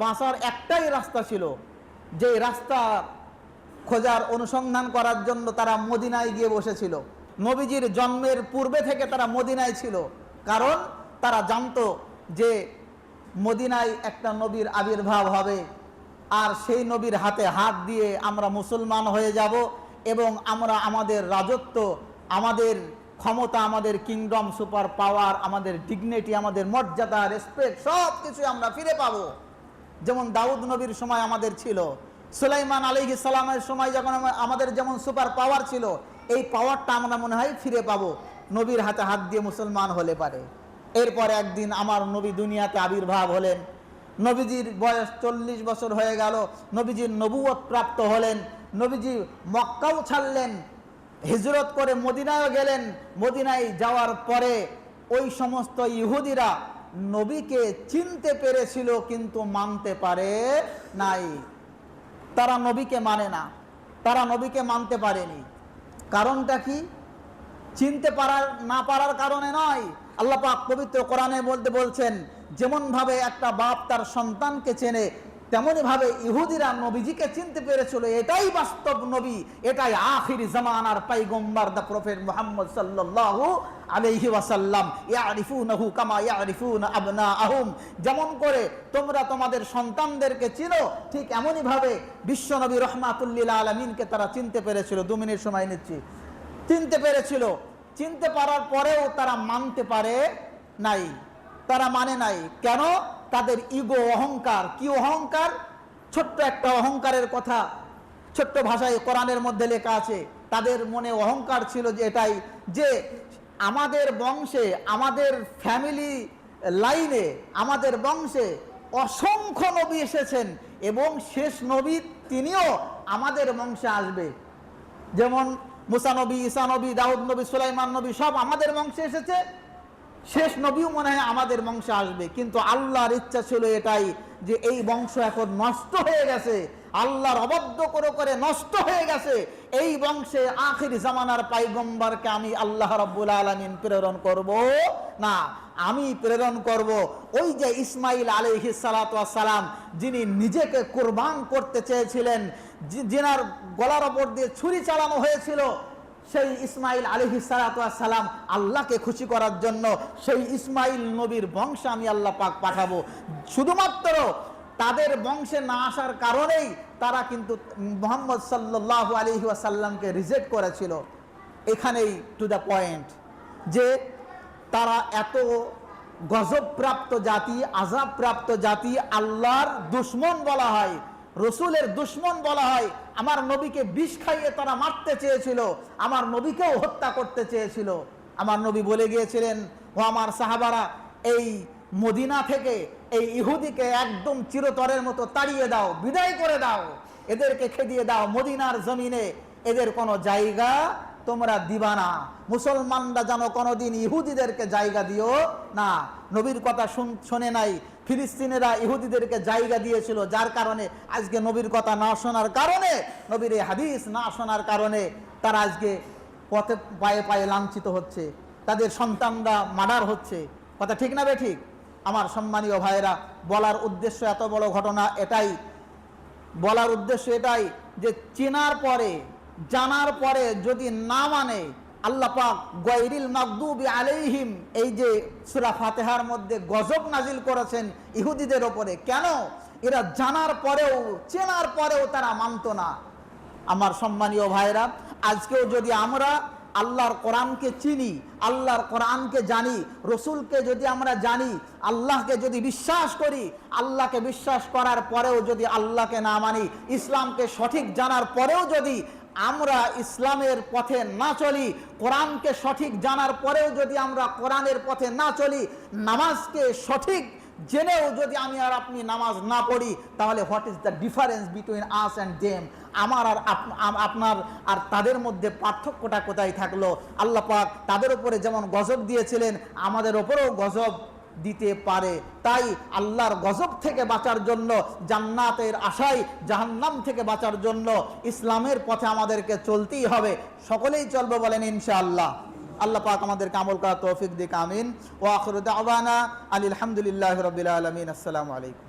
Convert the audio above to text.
বাঁচার একটাই রাস্তা ছিল, যে রাস্তা খোঁজার অনুসন্ধান করার জন্য তারা মদিনায় গিয়ে বসেছিল। নবীজির জন্মের পূর্বে থেকে তারা মদিনায় ছিল, কারণ তারা জানতো যে মদিনায় একটা নবীর আবির্ভাব হবে, আর সেই নবীর হাতে হাত দিয়ে আমরা মুসলমান হয়ে যাব এবং আমরা আমাদের রাজত্ব, আমাদের ক্ষমতা, আমাদের কিংডম, সুপার পাওয়ার, আমাদের ডিগনিটি, আমাদের মর্যাদা, রেসপেক্ট সব কিছু আমরা ফিরে পাবো। যেমন দাউদ নবীর সময় আমাদের ছিল, সুলাইমান আলাইহিস সালামের সময় যখন আমাদের যেমন সুপার পাওয়ার ছিল, এই পাওয়ারটা আমরা মনে হয় ফিরে পাবো নবীর হাতে হাত দিয়ে মুসলমান হলে পারে। এরপর একদিন আমার নবী দুনিয়াতে আবির্ভাব হলেন। নবীজির বয়স 40 বছর হয়ে গেল। নবীজির নবুয়ত প্রাপ্ত হলেন। নবীজি মক্কাও ছাড়লেন, হিজরত করে মদিনায় গেলেন। মদিনায় যাওয়ার পরে ওই সমস্ত ইহুদিরা নবীকে চিনতে পেরেছিল, কিন্তু মানতে পারে নাই। তারা নবীকে মানে না, তারা নবীকে মানতে পারেনি। কারণটা কি? চিনতে না পারার কারণে নয়। আল্লাহ পাক পবিত্র কোরআনে বলছেন, যেমন ভাবে একটা বাপ তার সন্তানকে চেনে, তেমনি ভাবে ইহুদিরা নবীজিকে চিনতে পেরেছিল। এটাই বাস্তব নবী, এটাই আখির জামানার পয়গম্বর দা প্রফেট মুহাম্মদ সাল্লাল্লাহু আলাইহি ওয়াসাল্লাম। ইয়ারিফুনাহু কামা ইয়ারিফুনা আবনাআহুম। যেমন করে তোমরা তোমাদের সন্তানদেরকে চিনো, ঠিক এমনই ভাবে বিশ্ব নবী রাহমাতুল লিল আলামিনকে তারা চিনতে পেরেছিল। 2 মিনিট সময় নিচ্ছি। চিনতে পেরেছিল। চিনতে পারার পরেও তারা মানতে পারে নাই, তারা মানে নাই। কেন? তাদের ইগো, অহংকার। কি অহংকার? ছোট্ট একটা অহংকারের কথা ছোট্ট ভাষায় কোরআনের মধ্যে লেখা আছে। তাদের মনে অহংকার ছিল যে এটাই, যে আমাদের বংশে, আমাদের ফ্যামিলি লাইনে, আমাদের বংশে অসংখ্য নবী এসেছেন এবং শেষ নবী তিনিও আমাদের বংশে আসবে। যেমন মুসা নবী, ঈসা নবী, দাউদ নবী, সুলাইমান নবী সব আমাদের বংশে এসেছে, শেষ নবীও মনে হয় আমাদের বংশে আসবে। কিন্তু আল্লাহর ইচ্ছা ছিল এটাই, যে এই বংশ এখন নষ্ট হয়ে গেছে, আল্লাহর অবাধ্য করে করে নষ্ট হয়ে গেছে। এই বংশে আখির জামানার পয়গম্বরকে আমি আল্লাহ রাব্বুল আলামিন প্রেরণ করব না, আমি প্রেরণ করব ওই যে ইসমাইল আলাইহিস সালাতু ওয়াস সালাম, যিনি নিজেকে কুরবান করতে চেয়েছিলেন, যিনার গলার ওপর দিয়ে ছুরি চালানো হয়েছিল, সেই ইসমাইল আলাইহিস সালাতু ওয়াস সালাম আল্লাহকে খুশি করার জন্য সেই ইসমাইল নবীর বংশে আমি আল্লাহ পাক পাঠাবো। শুধুমাত্র তাদের বংশে না আসার কারণেই তারা কিন্তু মুহাম্মদ সাল্লাল্লাহু আলাইহি ওয়াসাল্লামকে রিজেক্ট করেছিল। এখানেই টু দ্য পয়েন্ট, যে তারা এত গজবপ্রাপ্ত জাতি, আযাবপ্রাপ্ত জাতি, আল্লাহর দুশমন বলা হয়, রসুলের দুশমন বলা হয়। আমার নবীকে বিষ খাইয়ে তারা মারতে চেয়েছিল, আমার নবীকেও হত্যা করতে চেয়েছিল। আমার নবী বলে গিয়েছিলেন, ও আমার সাহাবারা, এই মদিনা থেকে এই ইহুদিকে একদম চিরতরের মতো তাড়িয়ে দাও, বিদায় করে দাও, এদেরকে খেদিয়ে দাও। মদিনার জমিনে এদের কোনো জায়গা তোমরা দিবা না। মুসলমানরা যেন কোনোদিন ইহুদিদেরকে জায়গা দিও না। নবীর কথা শোনে নাই। ফিলিস্তিনেরা ইহুদিদেরকে জায়গা দিয়েছিল, যার কারণে আজকে নবীর কথা না শোনার কারণে, নবীর এই হাদিস না শোনার কারণে তারা আজকে পথে পায়ে পায়ে লাঞ্ছিত হচ্ছে, তাদের সন্তানরা মার্ডার হচ্ছে। কথা ঠিক না বেঠিক? আমার সম্মানীয় ভাইয়েরা, বলার উদ্দেশ্য, এত বড় ঘটনা এটাই বলার উদ্দেশ্য এটাই, যে চেনার পরে, জানার পরে যদি না মানে, আল্লাহ পাক গায়রিল মাগদুবি আলাইহিম, এই যে সূরা ফাতিহার মধ্যে গজব নাজিল করেছেন ইহুদিদের ওপরে। কেন? এরা জানার পরেও, চেনার পরেও তারা মানত না। আমার সম্মানীয় ভাইরা, আজকেও যদি আমরা আল্লাহর কোরআনকে চিনি, আল্লাহর কোরআনকে জানি, রসুলকে যদি আমরা জানি, আল্লাহকে যদি বিশ্বাস করি, আল্লাহকে বিশ্বাস করার পরেও যদি আল্লাহকে না মানি, ইসলামকে সঠিক জানার পরেও যদি আমরা ইসলামের পথে না চলি, কোরআনকে সঠিক জানার পরেও যদি আমরা কোরআনের পথে না চলি, নামাজকে সঠিক জেনেও যদি আমি আর আপনি নামাজ না পড়ি, তাহলে what is the difference between us and them? আমার আর আপনার আর তাদের মধ্যে পার্থক্যটা কোথায় থাকলো? আল্লাহ পাক তাদের উপরে যেমন গজব দিয়েছিলেন, আমাদের ওপরেও গজব দিতে পারে। তাই আল্লাহর গজব থেকে বাঁচার জন্য, জান্নাতের আশায় জাহান্নাম থেকে বাঁচার জন্য ইসলামের পথে আমাদেরকে চলতেই হবে। সকলেই চলবে বলেন ইনশাআল্লাহ। আল্লাহ পাক আমাদেরকে আমল করার তৌফিক দিক। আমিন। ওয়া আখিরু দাওয়ানা আলহামদুলিল্লাহি রাব্বিল আলামিন। আসসালামু আলাইকুম।